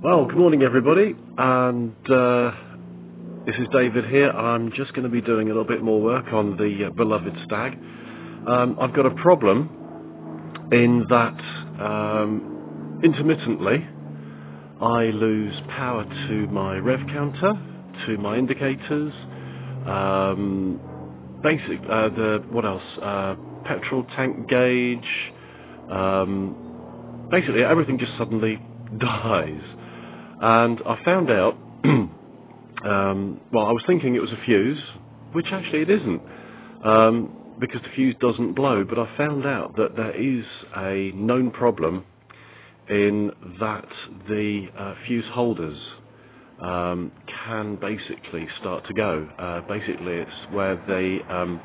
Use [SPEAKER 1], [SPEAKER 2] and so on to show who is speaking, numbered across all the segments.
[SPEAKER 1] Well, good morning everybody, and this is David here. I'm just going to be doing a little bit more work on the beloved Stag. I've got a problem in that intermittently I lose power to my rev counter, to my indicators, petrol tank gauge, basically everything just suddenly dies. And I found out, well, I was thinking it was a fuse, which actually it isn't, because the fuse doesn't blow, but I found out that there is a known problem in that the fuse holders can basically start to go. Basically it's where the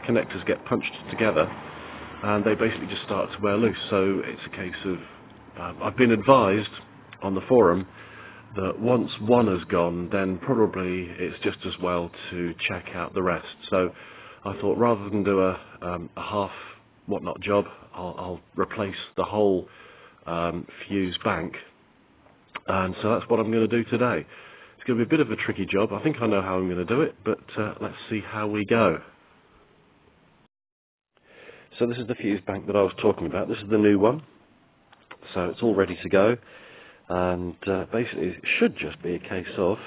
[SPEAKER 1] connectors get punched together and they basically just start to wear loose. So it's a case of, I've been advised on the forum that once one has gone, then probably it's just as well to check out the rest. So I thought rather than do a half whatnot job, I'll replace the whole fuse bank, and so that's what I'm going to do today. It's going to be a bit of a tricky job. I think I know how I'm going to do it, but let's see how we go. So this is the fuse bank that I was talking about. This is the new one, so it's all ready to go. And basically it should just be a case of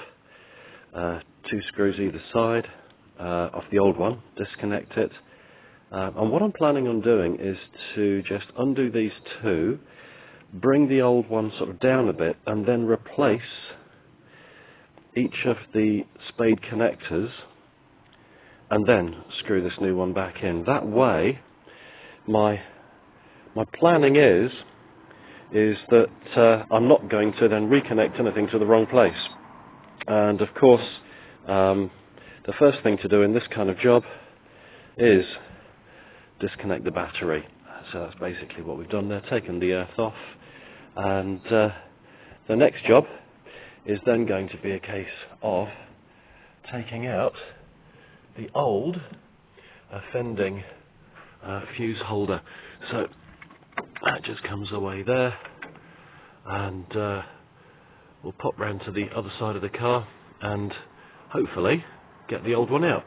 [SPEAKER 1] 2 screws either side of the old one, disconnect it, and what I'm planning on doing is to just undo these two, bring the old one sort of down a bit, and then replace each of the spade connectors and then screw this new one back in. That way my planning is that I'm not going to then reconnect anything to the wrong place. And of course, the first thing to do in this kind of job is disconnect the battery. So that's basically what we've done there, taken the earth off. And the next job is then going to be a case of taking out the old offending fuse holder. So that just comes away there, and we'll pop round to the other side of the car and hopefully get the old one out.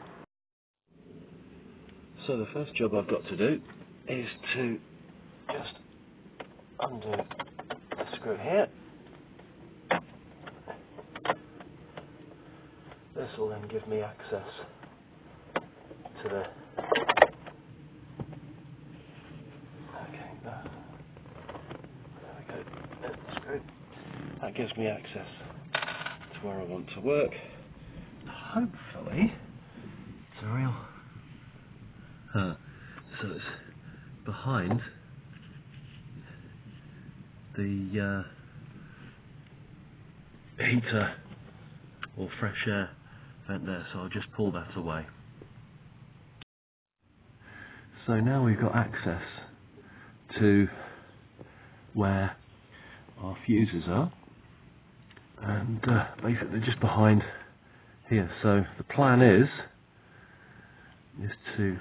[SPEAKER 1] So the first job I've got to do is to just undo the screw here. This will then give me access to the that gives me access to where I want to work. Hopefully it's a real so it's behind the heater or fresh air vent there, so I'll just pull that away. So now we've got access to where our fuses are, and basically just behind here. So the plan is to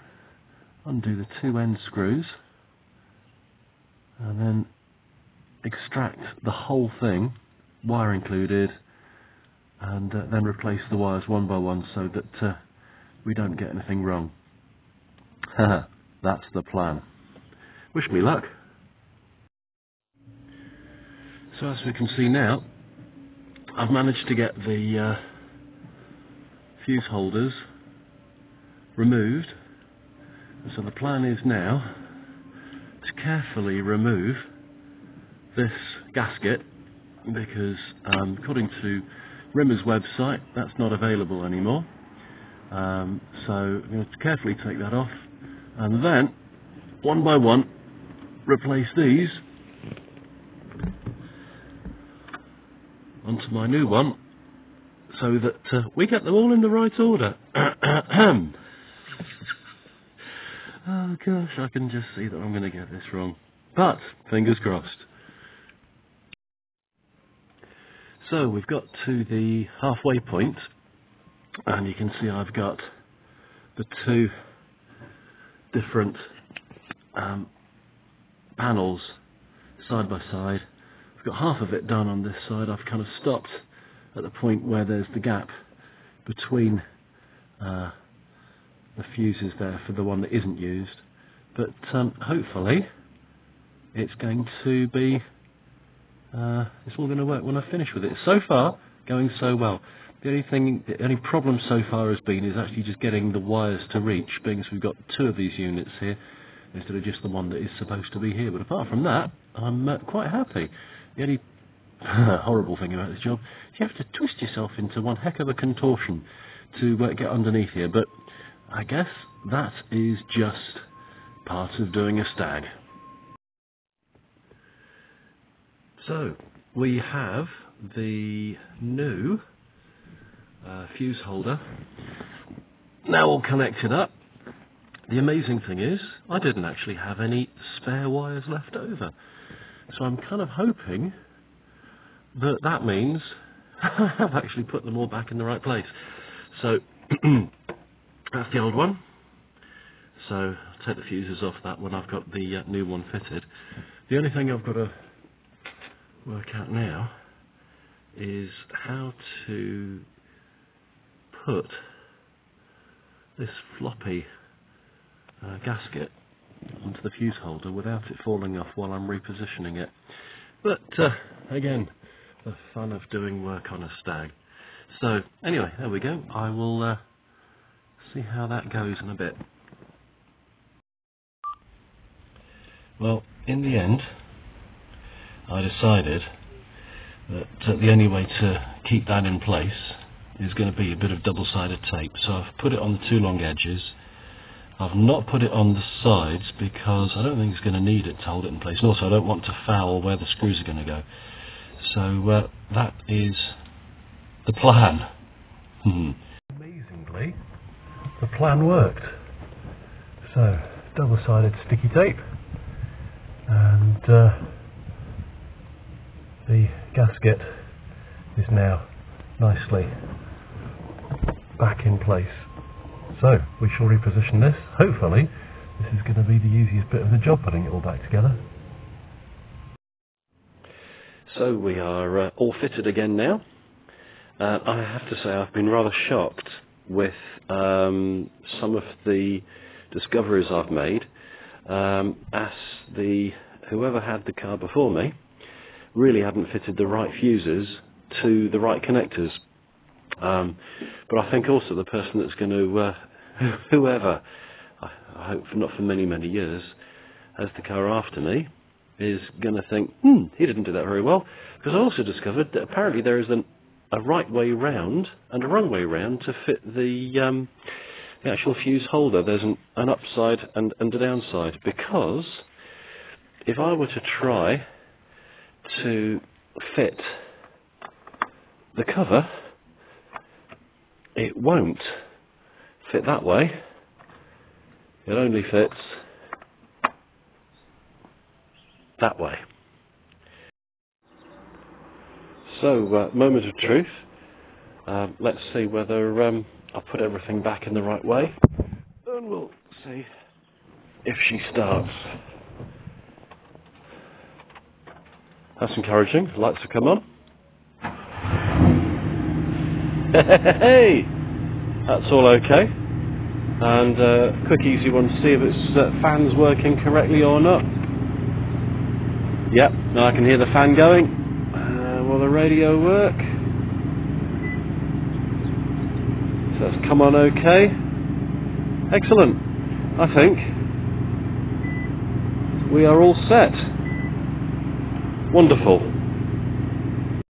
[SPEAKER 1] undo the 2 end screws and then extract the whole thing, wire included, and then replace the wires one by one so that we don't get anything wrong. That's the plan. Wish me luck. So as we can see now, I've managed to get the fuse holders removed. And so the plan is now to carefully remove this gasket, because according to Rimmer's website that's not available anymore. So I'm going to carefully take that off and then one by one replace these onto my new one, so that we get them all in the right order. Oh gosh, I can just see that I'm going to get this wrong, but fingers crossed. So we've got to the halfway point, and you can see I've got the 2 different panels side by side I've got half of it done on this side. I've kind of stopped at the point where there's the gap between the fuses there for the one that isn't used, but hopefully it's going to be it's all going to work when I finish with it. So far, going so well. The only problem so far has been is actually just getting the wires to reach, being as we've got two of these units here instead of just the one that is supposed to be here. But apart from that, I'm quite happy. The only horrible thing about this job is you have to twist yourself into one heck of a contortion to get underneath here, but I guess that is just part of doing a Stag. So we have the new fuse holder now all connected up. The amazing thing is I didn't actually have any spare wires left over, so I'm kind of hoping that that means I've actually put them all back in the right place. So that's the old one, so I'll take the fuses off that when I've got the new one fitted. The only thing I've got to work out now is how to put this floppy gasket onto the fuse holder without it falling off while I'm repositioning it. But again, the fun of doing work on a Stag. So anyway, there we go. I will see how that goes in a bit. Well, in the end, I decided that the only way to keep that in place is going to be a bit of double-sided tape. So I've put it on the two long edges. I've not put it on the sides because I don't think it's going to need it to hold it in place. And also I don't want to foul where the screws are going to go. So that is the plan. Amazingly, the plan worked. So double-sided sticky tape, and the gasket is now nicely back in place. So we shall reposition this. Hopefully this is going to be the easiest bit of the job, putting it all back together. So we are all fitted again now. I have to say I've been rather shocked with some of the discoveries I've made, as whoever had the car before me really hadn't fitted the right fuses to the right connectors. But I think also the person that's going to, whoever, I hope not for many, many years, has the car after me, is going to think, he didn't do that very well. Because I also discovered that apparently there is a right way round and a wrong way round to fit the actual fuse holder. There's an upside and a downside, because if I were to try to fit the cover, it won't fit that way. It only fits that way. So, moment of truth. Let's see whether I'll put everything back in the right way, and we'll see if she starts. That's encouraging. Lights have come on. Hey, that's all okay. And quick easy one to see if it's fans working correctly or not. Yep, now I can hear the fan going. Will the radio work? So that's come on okay. Excellent. I think we are all set. Wonderful.